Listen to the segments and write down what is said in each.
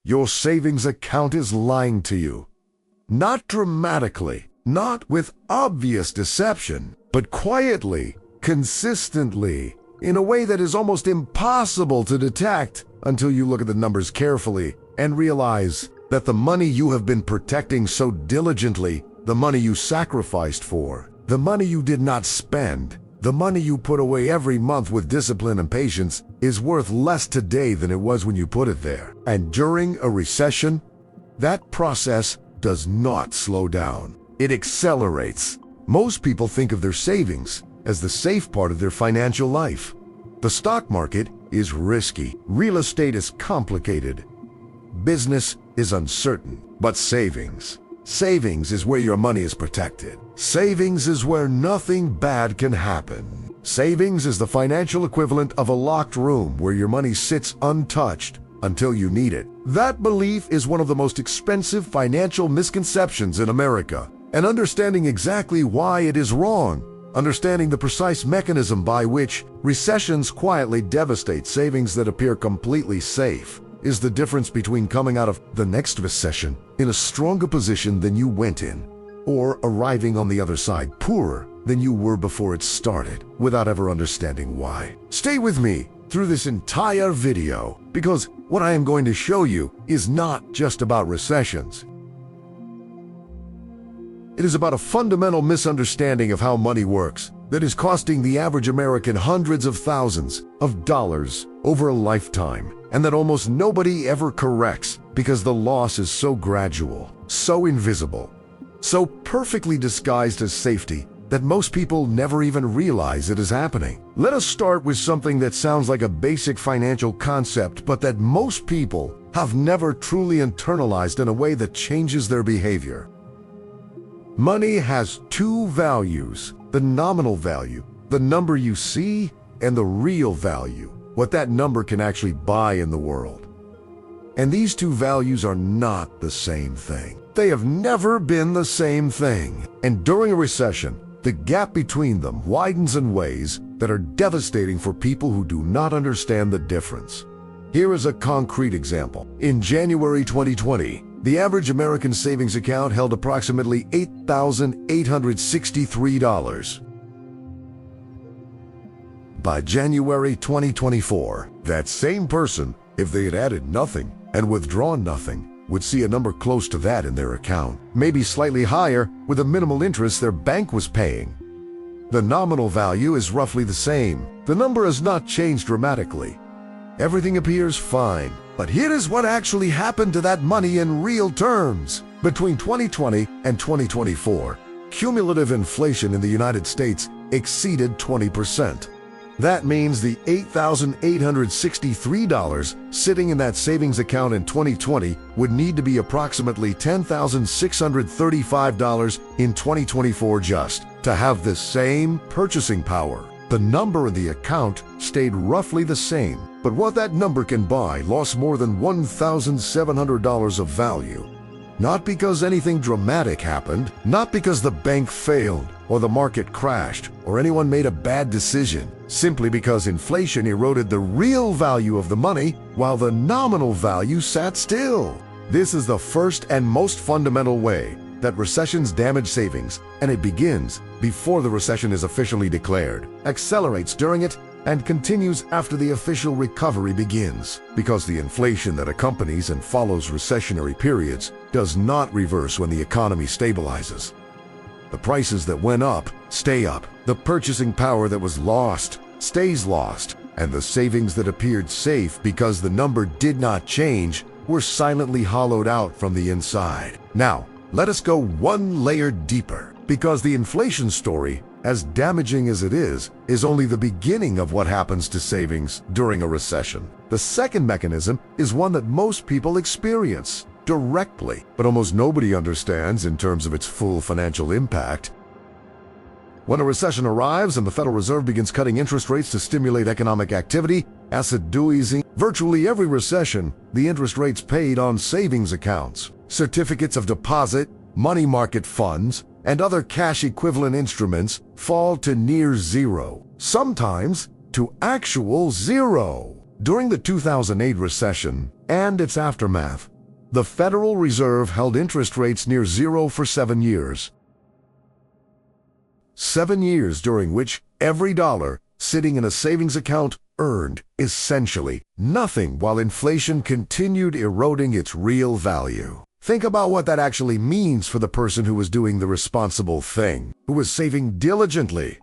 your savings account is lying to you. Not dramatically, not with obvious deception, but quietly, consistently, in a way that is almost impossible to detect until you look at the numbers carefully and realize that the money you have been protecting so diligently, the money you sacrificed for, the money you did not spend, the money you put away every month with discipline and patience, is worth less today than it was when you put it there. And during a recession, that process does not slow down. It accelerates. Most people think of their savings as the safe part of their financial life. The stock market is risky. Real estate is complicated. Business is uncertain. But savings is where your money is protected. Savings is where nothing bad can happen. Savings is the financial equivalent of a locked room where your money sits untouched until you need it. That belief is one of the most expensive financial misconceptions in America. And understanding exactly why it is wrong, understanding the precise mechanism by which recessions quietly devastate savings that appear completely safe, is the difference between coming out of the next recession in a stronger position than you went in, or arriving on the other side poorer than you were before it started, without ever understanding why. Stay with me through this entire video, because what I am going to show you is not just about recessions. It is about a fundamental misunderstanding of how money works that is costing the average American hundreds of thousands of dollars over a lifetime, and that almost nobody ever corrects because the loss is so gradual, so invisible, so perfectly disguised as safety that most people never even realize it is happening. Let us start with something that sounds like a basic financial concept, but that most people have never truly internalized in a way that changes their behavior. Money has two values: the nominal value, the number you see, and the real value, what that number can actually buy in the world. And these two values are not the same thing. They have never been the same thing. And during a recession, the gap between them widens in ways that are devastating for people who do not understand the difference. Here is a concrete example. In January 2020, the average American savings account held approximately $8,863. By January 2024, that same person, if they had added nothing and withdrawn nothing, would see a number close to that in their account, maybe slightly higher with the minimal interest their bank was paying. The nominal value is roughly the same. The number has not changed dramatically. Everything appears fine. But here is what actually happened to that money in real terms. Between 2020 and 2024, cumulative inflation in the United States exceeded 20%. That means the $8,863 sitting in that savings account in 2020 would need to be approximately $10,635 in 2024 just to have the same purchasing power. The number in the account stayed roughly the same, but what that number can buy lost more than $1,700 of value. Not because anything dramatic happened, not because the bank failed, or the market crashed, or anyone made a bad decision, simply because inflation eroded the real value of the money while the nominal value sat still. This is the first and most fundamental way that recessions damage savings, and it begins before the recession is officially declared, accelerates during it, and continues after the official recovery begins, because the inflation that accompanies and follows recessionary periods does not reverse when the economy stabilizes. The prices that went up stay up, the purchasing power that was lost stays lost, and the savings that appeared safe because the number did not change were silently hollowed out from the inside. Now, let us go one layer deeper, because the inflation story, as damaging as it is only the beginning of what happens to savings during a recession. The second mechanism is one that most people experience directly, but almost nobody understands in terms of its full financial impact. When a recession arrives and the Federal Reserve begins cutting interest rates to stimulate economic activity, acidoizing virtually every recession, the interest rates paid on savings accounts, certificates of deposit, money market funds, and other cash equivalent instruments fall to near zero, sometimes to actual zero. During the 2008 recession and its aftermath, The Federal Reserve held interest rates near zero for 7 years. 7 years during which every dollar sitting in a savings account earned essentially nothing while inflation continued eroding its real value. Think about what that actually means for the person who was doing the responsible thing, who was saving diligently,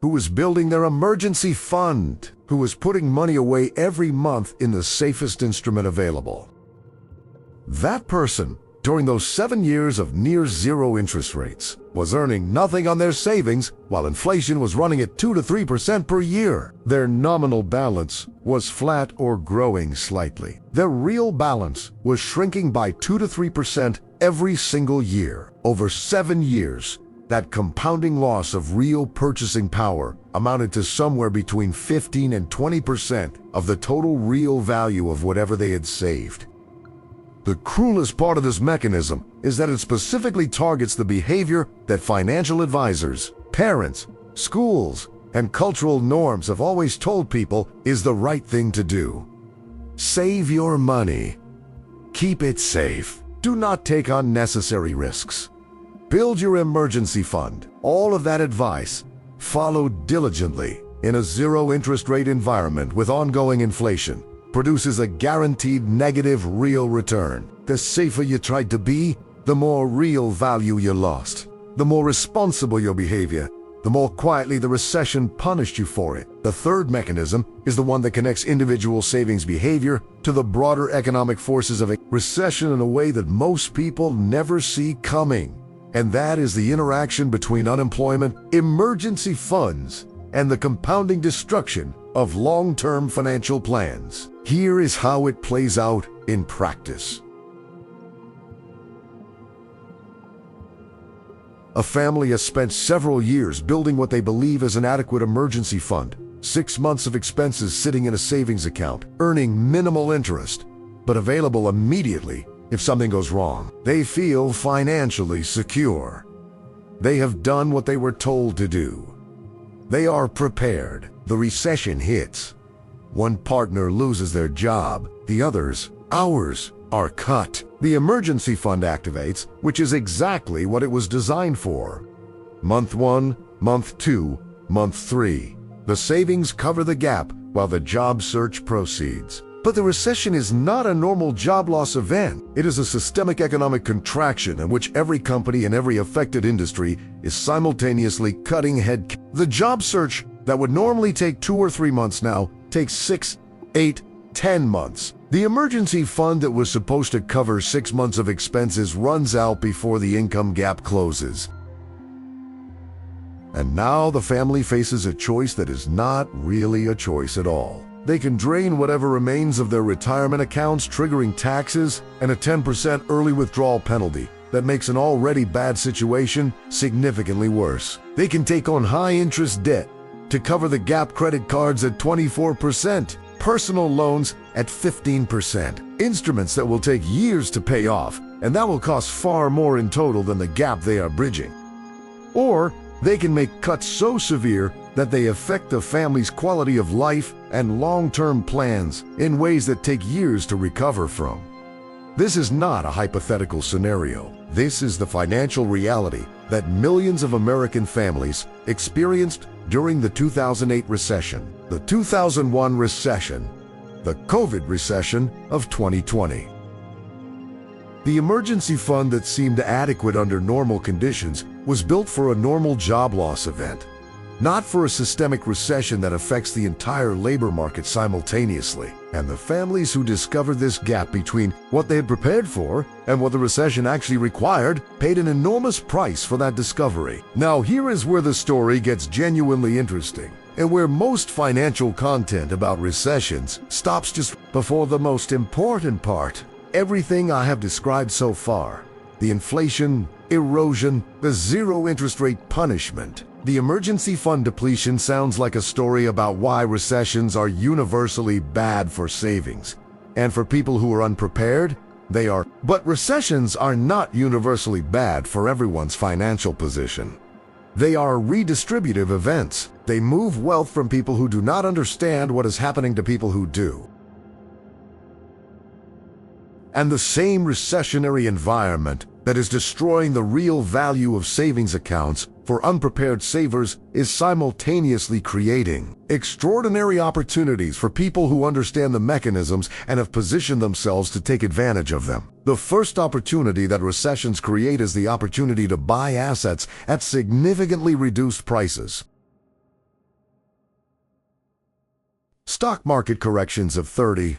who was building their emergency fund, who was putting money away every month in the safest instrument available. That person, during those 7 years of near zero interest rates, was earning nothing on their savings while inflation was running at 2 to 3% per year. Their nominal balance was flat or growing slightly. Their real balance was shrinking by 2 to 3% every single year. Over 7 years, that compounding loss of real purchasing power amounted to somewhere between 15 and 20% of the total real value of whatever they had saved. The cruelest part of this mechanism is that it specifically targets the behavior that financial advisors, parents, schools, and cultural norms have always told people is the right thing to do. Save your money. Keep it safe. Do not take unnecessary risks. Build your emergency fund. All of that advice, followed diligently in a zero interest rate environment with ongoing inflation, produces a guaranteed negative real return. The safer you tried to be, the more real value you lost. The more responsible your behavior, the more quietly the recession punished you for it. The third mechanism is the one that connects individual savings behavior to the broader economic forces of a recession in a way that most people never see coming. And that is the interaction between unemployment, emergency funds, and the compounding destruction of long-term financial plans. Here is how it plays out in practice. A family has spent several years building what they believe is an adequate emergency fund, 6 months of expenses sitting in a savings account, earning minimal interest, but available immediately if something goes wrong. They feel financially secure. They have done what they were told to do. They are prepared. The recession hits. One partner loses their job, the others, hours, are cut. The emergency fund activates, which is exactly what it was designed for. Month 1, month 2, month 3. The savings cover the gap while the job search proceeds. But the recession is not a normal job loss event. It is a systemic economic contraction in which every company and every affected industry is simultaneously cutting head. The job search that would normally take 2 or 3 months now takes 6, 8, 10 months. The emergency fund that was supposed to cover 6 months of expenses runs out before the income gap closes. And now the family faces a choice that is not really a choice at all. They can drain whatever remains of their retirement accounts, triggering taxes and a 10% early withdrawal penalty that makes an already bad situation significantly worse. They can take on high-interest debt to cover the gap, credit cards at 24%, personal loans at 15%, instruments that will take years to pay off, and that will cost far more in total than the gap they are bridging. Or they can make cuts so severe that they affect the family's quality of life and long-term plans in ways that take years to recover from. This is not a hypothetical scenario. This is the financial reality that millions of American families experienced during the 2008 recession, the 2001 recession, the COVID recession of 2020. The emergency fund that seemed adequate under normal conditions was built for a normal job loss event, not for a systemic recession that affects the entire labor market simultaneously. And the families who discovered this gap between what they had prepared for and what the recession actually required paid an enormous price for that discovery. Now, here is where the story gets genuinely interesting, and where most financial content about recessions stops just before the most important part. Everything I have described so far, the inflation, erosion, the zero interest rate punishment, the emergency fund depletion, sounds like a story about why recessions are universally bad for savings. And for people who are unprepared, they are. But recessions are not universally bad for everyone's financial position. They are redistributive events. They move wealth from people who do not understand what is happening to people who do. And the same recessionary environment that is destroying the real value of savings accounts for unprepared savers is simultaneously creating extraordinary opportunities for people who understand the mechanisms and have positioned themselves to take advantage of them. The first opportunity that recessions create is the opportunity to buy assets at significantly reduced prices. Stock market corrections of 30,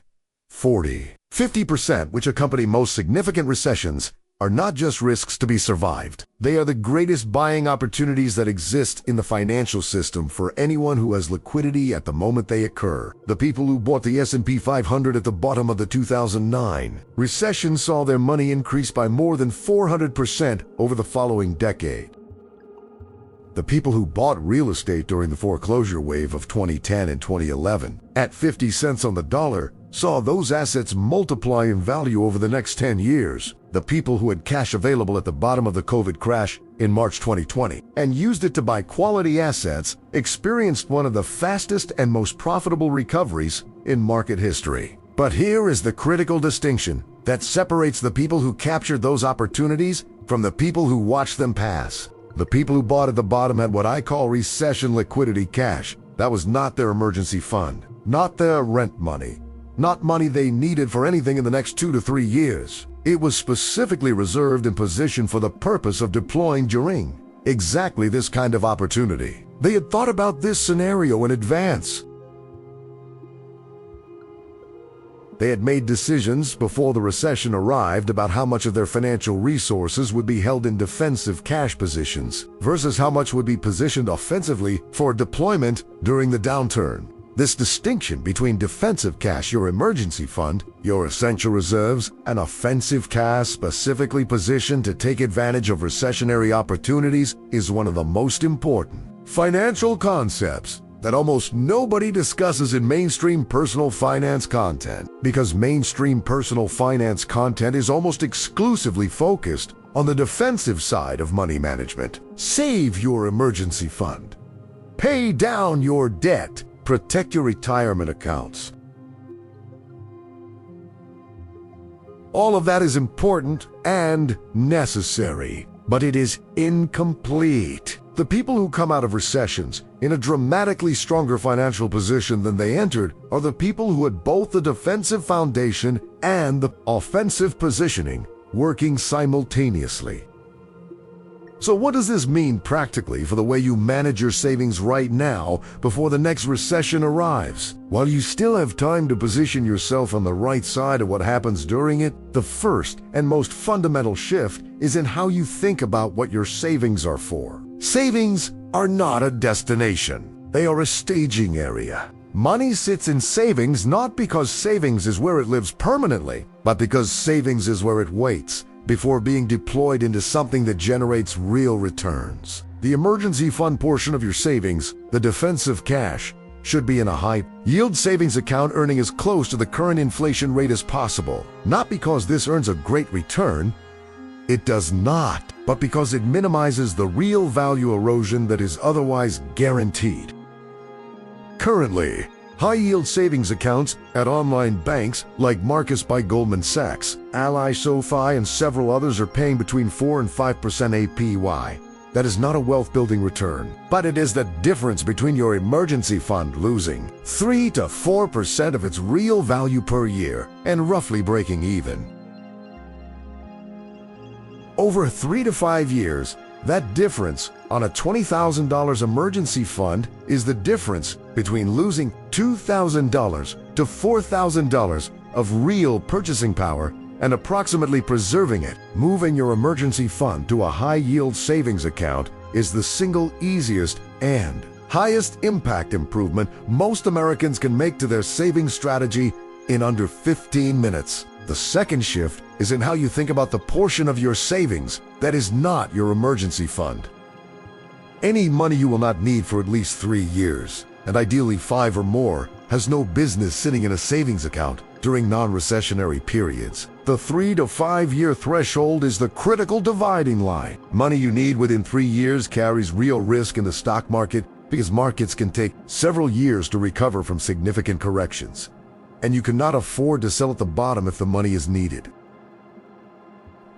40, 50%, which accompany most significant recessions, are not just risks to be survived. They are the greatest buying opportunities that exist in the financial system for anyone who has liquidity at the moment they occur. The people who bought the S&P 500 at the bottom of the 2009 recession saw their money increase by more than 400% over the following decade. The people who bought real estate during the foreclosure wave of 2010 and 2011 at 50 cents on the dollar saw those assets multiply in value over the next 10 years. The people who had cash available at the bottom of the COVID crash in March 2020 and used it to buy quality assets experienced one of the fastest and most profitable recoveries in market history. But here is the critical distinction that separates the people who captured those opportunities from the people who watched them pass. The people who bought at the bottom had what I call recession liquidity cash. That was not their emergency fund, not their rent money, not money they needed for anything in the next 2 to 3 years. It was specifically reserved and positioned for the purpose of deploying during exactly this kind of opportunity. They had thought about this scenario in advance. They had made decisions before the recession arrived about how much of their financial resources would be held in defensive cash positions versus how much would be positioned offensively for deployment during the downturn. This distinction between defensive cash, your emergency fund, your essential reserves, and offensive cash specifically positioned to take advantage of recessionary opportunities is one of the most important financial concepts that almost nobody discusses in mainstream personal finance content, because mainstream personal finance content is almost exclusively focused on the defensive side of money management. Save your emergency fund. Pay down your debt. Protect your retirement accounts. All of that is important and necessary, but it is incomplete. The people who come out of recessions in a dramatically stronger financial position than they entered are the people who had both the defensive foundation and the offensive positioning working simultaneously. So what does this mean practically for the way you manage your savings right now before the next recession arrives? While you still have time to position yourself on the right side of what happens during it, the first and most fundamental shift is in how you think about what your savings are for. Savings are not a destination. They are a staging area. Money sits in savings not because savings is where it lives permanently, but because savings is where it waits before being deployed into something that generates real returns. The emergency fund portion of your savings, the defensive cash, should be in a high-yield savings account earning as close to the current inflation rate as possible. Not because this earns a great return, it does not, but because it minimizes the real value erosion that is otherwise guaranteed. Currently, high-yield savings accounts at online banks like Marcus by Goldman Sachs, Ally SoFi, and several others are paying between 4 and 5% APY. That is not a wealth-building return, but it is the difference between your emergency fund losing 3 to 4% of its real value per year and roughly breaking even. Over 3 to 5 years, that difference on a $20,000 emergency fund is the difference between losing $2,000 to $4,000 of real purchasing power and approximately preserving it. Moving your emergency fund to a high-yield savings account is the single easiest and highest impact improvement most Americans can make to their savings strategy in under 15 minutes. The second shift is in how you think about the portion of your savings that is not your emergency fund. Any money you will not need for at least 3 years, and ideally 5 or more, has no business sitting in a savings account during non-recessionary periods. The 3 to 5 year threshold is the critical dividing line. Money you need within 3 years carries real risk in the stock market because markets can take several years to recover from significant corrections, and you cannot afford to sell at the bottom if the money is needed.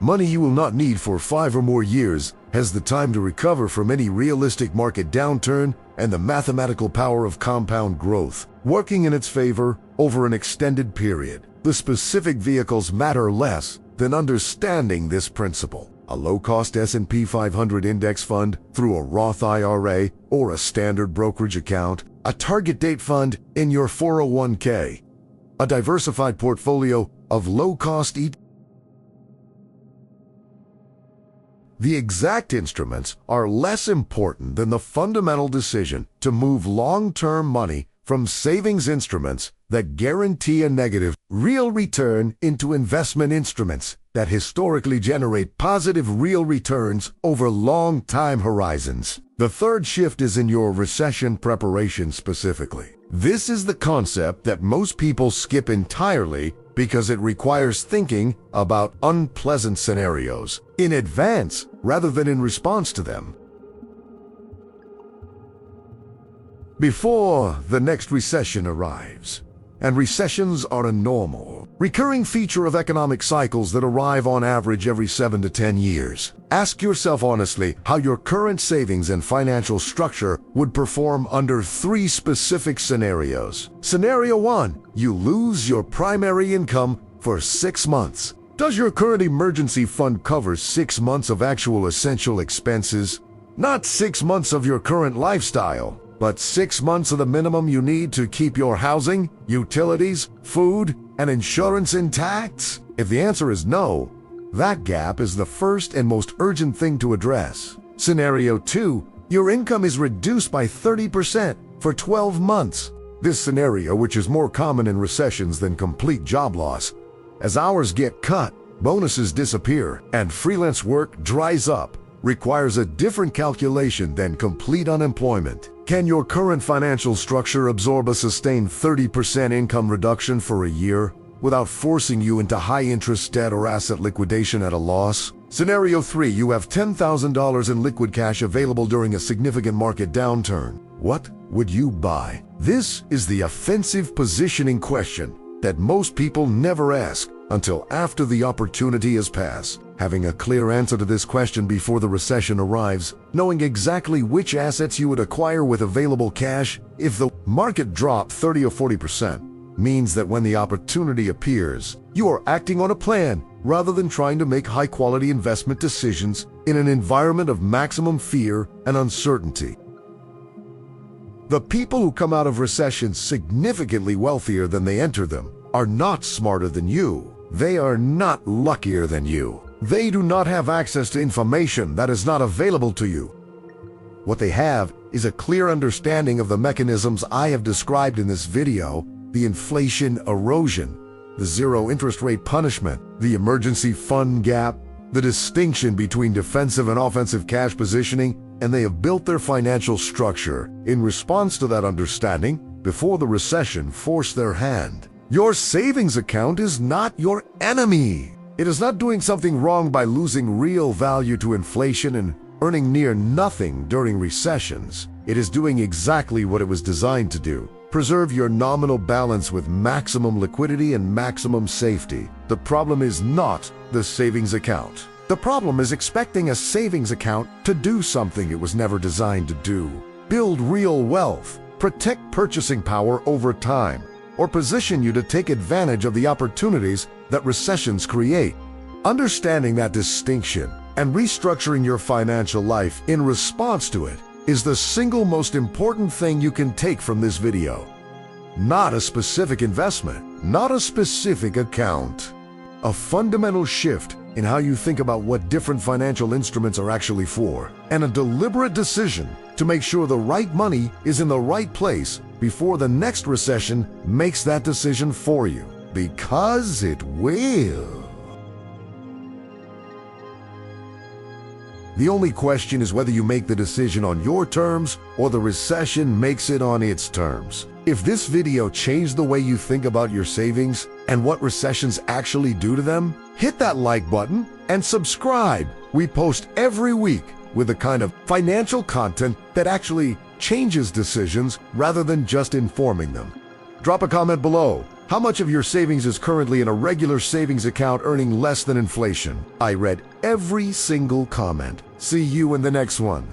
Money you will not need for 5 or more years has the time to recover from any realistic market downturn and the mathematical power of compound growth, working in its favor over an extended period. The specific vehicles matter less than understanding this principle. A low-cost S&P 500 index fund through a Roth IRA or a standard brokerage account, a target date fund in your 401k, a diversified portfolio of low-cost ETFs. The exact instruments are less important than the fundamental decision to move long-term money from savings instruments that guarantee a negative real return into investment instruments that historically generate positive real returns over long time horizons. The third shift is in your recession preparation specifically. This is the concept that most people skip entirely because it requires thinking about unpleasant scenarios in advance rather than in response to them. Before the next recession arrives, and recessions are a normal, recurring feature of economic cycles that arrive on average every 7 to 10 years. Ask yourself honestly how your current savings and financial structure would perform under 3 specific scenarios. Scenario 1, you lose your primary income for 6 months. Does your current emergency fund cover 6 months of actual essential expenses? Not 6 months of your current lifestyle, but 6 months of the minimum you need to keep your housing, utilities, food, and insurance intact? If the answer is no, that gap is the first and most urgent thing to address. Scenario 2, your income is reduced by 30% for 12 months. This scenario, which is more common in recessions than complete job loss, as hours get cut, bonuses disappear, and freelance work dries up, requires a different calculation than complete unemployment. Can your current financial structure absorb a sustained 30% income reduction for a year without forcing you into high-interest debt or asset liquidation at a loss? Scenario 3, you have $10,000 in liquid cash available during a significant market downturn. What would you buy? This is the offensive positioning question that most people never ask until after the opportunity has passed. Having a clear answer to this question before the recession arrives, knowing exactly which assets you would acquire with available cash if the market dropped 30 or 40%, means that when the opportunity appears, you are acting on a plan rather than trying to make high-quality investment decisions in an environment of maximum fear and uncertainty. The people who come out of recessions significantly wealthier than they enter them are not smarter than you. They are not luckier than you. They do not have access to information that is not available to you. What they have is a clear understanding of the mechanisms I have described in this video: the inflation erosion, the zero interest rate punishment, the emergency fund gap, the distinction between defensive and offensive cash positioning, and they have built their financial structure in response to that understanding before the recession forced their hand. Your savings account is not your enemy. It is not doing something wrong by losing real value to inflation and earning near nothing during recessions. It is doing exactly what it was designed to do: preserve your nominal balance with maximum liquidity and maximum safety. The problem is not the savings account. The problem is expecting a savings account to do something it was never designed to do: build real wealth, protect purchasing power over time, or position you to take advantage of the opportunities that recessions create. Understanding that distinction and restructuring your financial life in response to it is the single most important thing you can take from this video. Not a specific investment, not a specific account. A fundamental shift in how you think about what different financial instruments are actually for, and a deliberate decision to make sure the right money is in the right place before the next recession makes that decision for you. Because it will. The only question is whether you make the decision on your terms or the recession makes it on its terms. If this video changed the way you think about your savings and what recessions actually do to them, hit that like button and subscribe. We post every week with the kind of financial content that actually changes decisions rather than just informing them. Drop a comment below How much of your savings is currently in a regular savings account earning less than inflation? I read every single comment. See you in the next one.